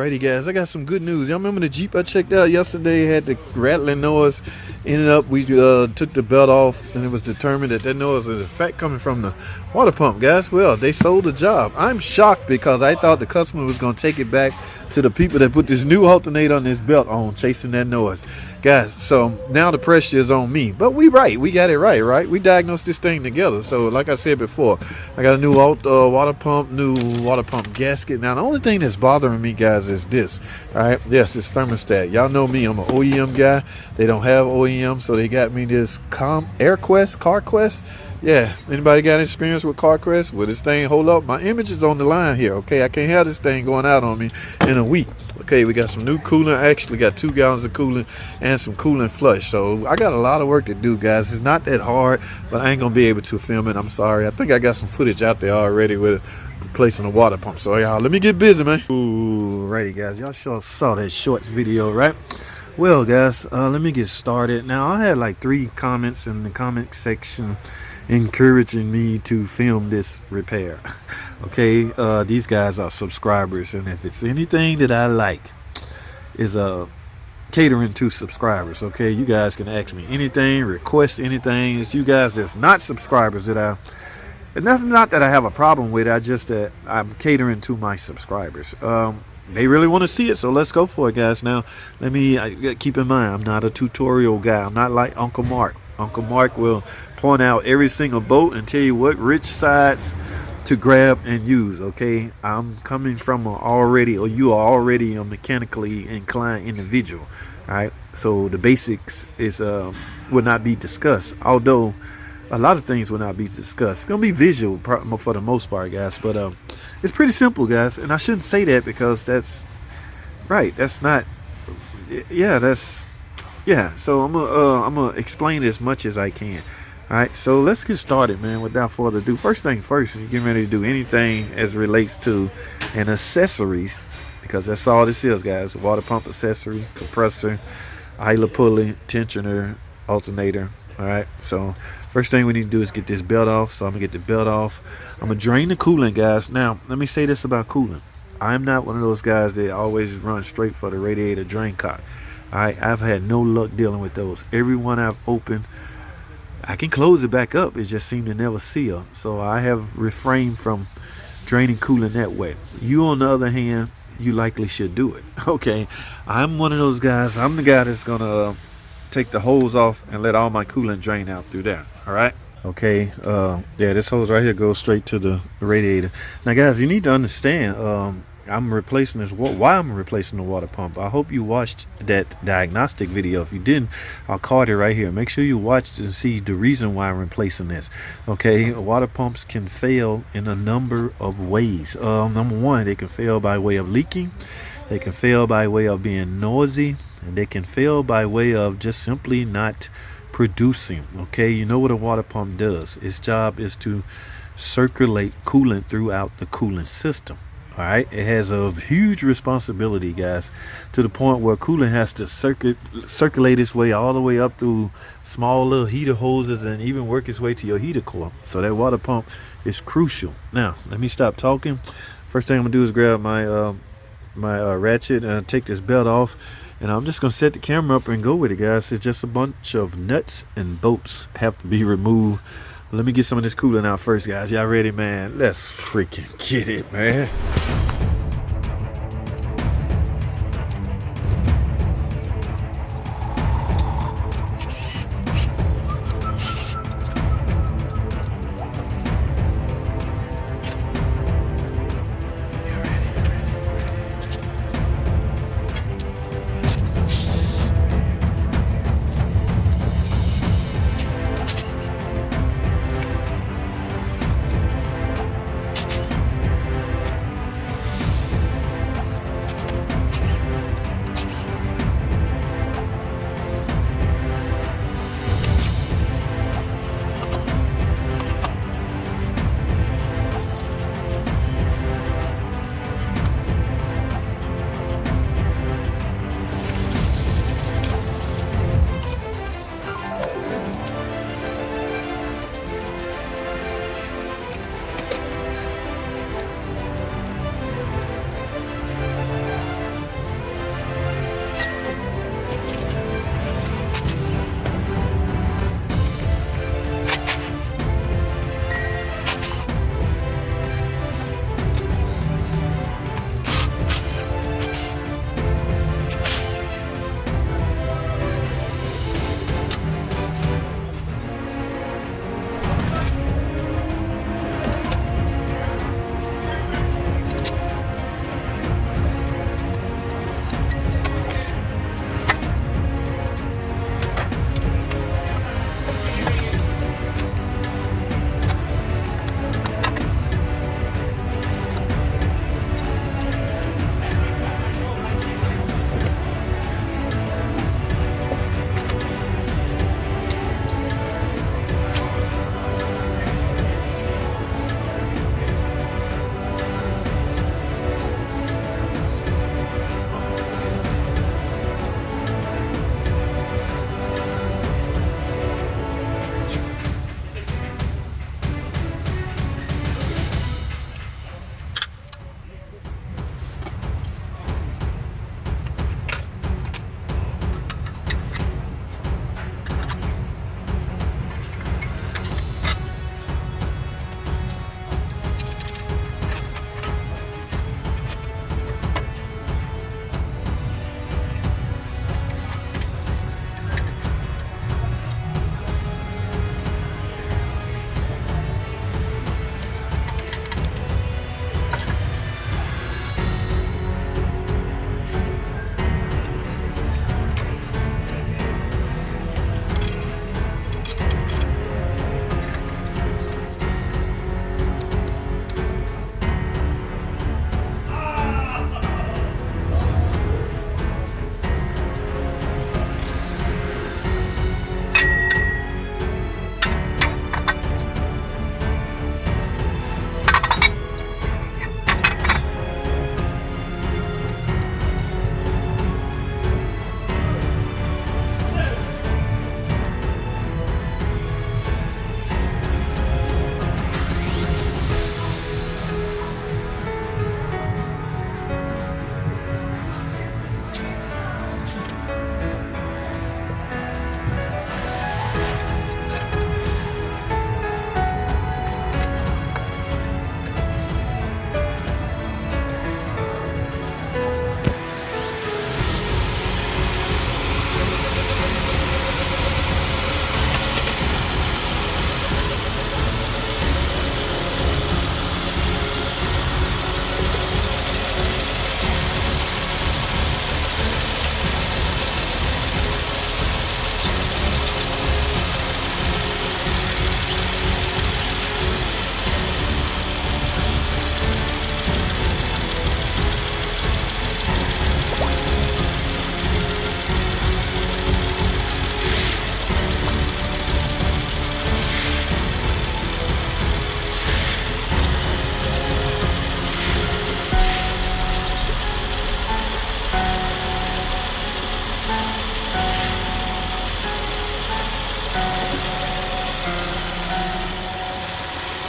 Alrighty guys, I got some good news. Y'all remember the Jeep I checked out yesterday had the rattling noise? Ended up we took the belt off and it was determined that noise was in fact coming from the water pump, guys. Well, they sold the job. I'm shocked because I thought the customer was going to take it back to the people that put this new alternator on this belt on, chasing that noise. Guys, so now the pressure is on me. But we got it right? We diagnosed this thing together. So like I said before, I got a new water pump gasket. Now the only thing that's bothering me, guys, is this. Alright, yes, it's thermostat. Y'all know me, I'm an OEM guy. They don't have OEM, so they got me this CarQuest. Yeah, anybody got experience with CarQuest? Will this thing hold up? My image is on the line here, okay? I can't have this thing going out on me in a week. Okay, we got some new coolant. I actually got 2 gallons of coolant and some coolant flush. So I got a lot of work to do, guys. It's not that hard, but I ain't gonna be able to film it. I'm sorry. I think I got some footage out there already with replacing the water pump. So y'all, let me get busy, man. Ooh, righty, guys. Y'all sure saw that shorts video, right? Well, guys, let me get started. Now, I had like 3 comments in the comment section encouraging me to film this repair. Okay, these guys are subscribers, and if it's anything that I like is catering to subscribers. Okay, you guys can ask me anything, request anything. It's you guys that's not subscribers and that's not that I have a problem with it. I just that I'm catering to my subscribers. They really want to see it, so let's go for it, guys. Now, let me keep in mind, I'm not a tutorial guy. I'm not like Uncle Mark. Uncle Mark will point out every single bolt and tell you which sides to grab and use. Okay, I'm coming from you are already a mechanically inclined individual. All right, so the basics is will not be discussed, although a lot of things will not be discussed. It's gonna be visual for the most part, guys, but it's pretty simple, guys. And I shouldn't say that because that's not, so I'm gonna explain as much as I can. All right, so let's get started, man. Without further ado, first thing first, you're getting ready to do anything as relates to an accessories, because that's all this is, guys. Water pump accessory, compressor, idler pulley, tensioner, alternator. All right, so first thing we need to do is get this belt off. So I'm gonna get the belt off. I'm gonna drain the coolant, guys. Now let me say this about coolant. I'm not one of those guys that always run straight for the radiator drain cock. All right, I've had no luck dealing with those. Every one I've opened, I can close it back up. It just seemed to never seal. So I have refrained from draining coolant that way. You, on the other hand, you likely should do it. Okay, I'm one of those guys. I'm the guy that's gonna take the hose off and let all my coolant drain out through there. All right. Okay. This hose right here goes straight to the radiator. Now, guys, you need to understand. I'm replacing this. Why I'm replacing the water pump? I hope you watched that diagnostic video. If you didn't, I'll card it right here. Make sure you watch and see the reason why I'm replacing this. Okay, water pumps can fail in a number of ways. Number one, they can fail by way of leaking. They can fail by way of being noisy, and they can fail by way of just simply not producing. Okay, you know what a water pump does? Its job is to circulate coolant throughout the coolant system. All right, it has a huge responsibility, guys, to the point where coolant has to circulate its way all the way up through small little heater hoses and even work its way to your heater core. So that water pump is crucial. Now, let me stop talking. First thing I'm gonna do is grab my ratchet and take this belt off, and I'm just gonna set the camera up and go with it, guys. It's just a bunch of nuts and bolts have to be removed. Let me get some of this coolant out first, guys. Y'all ready, man? Let's freaking get it, man.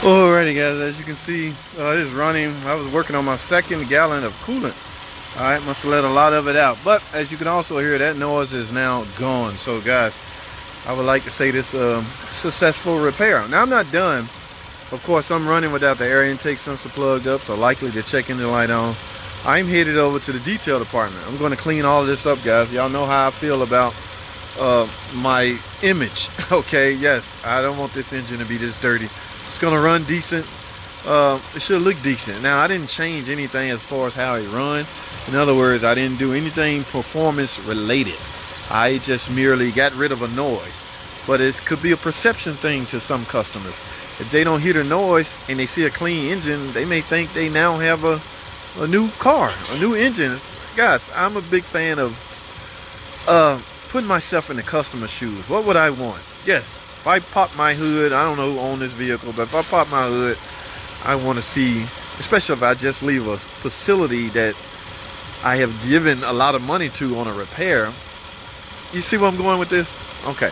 Alrighty guys, as you can see, it is running. I was working on my 2nd gallon of coolant. Alright, must have let a lot of it out. But as you can also hear, that noise is now gone. So guys, I would like to say this successful repair. Now I'm not done. Of course, I'm running without the air intake sensor plugged up, so likely to check engine light on. I'm headed over to the detail department. I'm going to clean all of this up, guys. Y'all know how I feel about my image. Okay, yes, I don't want this engine to be this dirty. It's going to run decent. It should look decent. Now, I didn't change anything as far as how it run. In other words, I didn't do anything performance related. I just merely got rid of a noise. But it could be a perception thing to some customers. If they don't hear the noise and they see a clean engine, they may think they now have a new car, a new engine. Guys, I'm a big fan of putting myself in the customer's shoes. What would I want? Yes, if I pop my hood, I don't know who owns this vehicle, but if I pop my hood, I want to see, especially if I just leave a facility that I have given a lot of money to on a repair. You see where I'm going with this? Okay,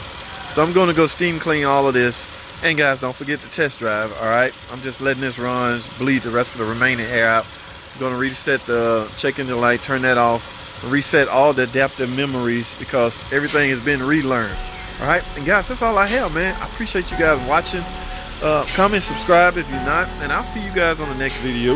so I'm going to go steam clean all of this. And guys, don't forget to test drive. All right, I'm just letting this run, bleed the rest of the remaining air out. I'm going to reset the check engine light, turn that off, reset all the adaptive memories because everything has been relearned. All right, and guys, that's all I have, man. I appreciate you guys watching. Comment, subscribe if you're not, and I'll see you guys on the next video.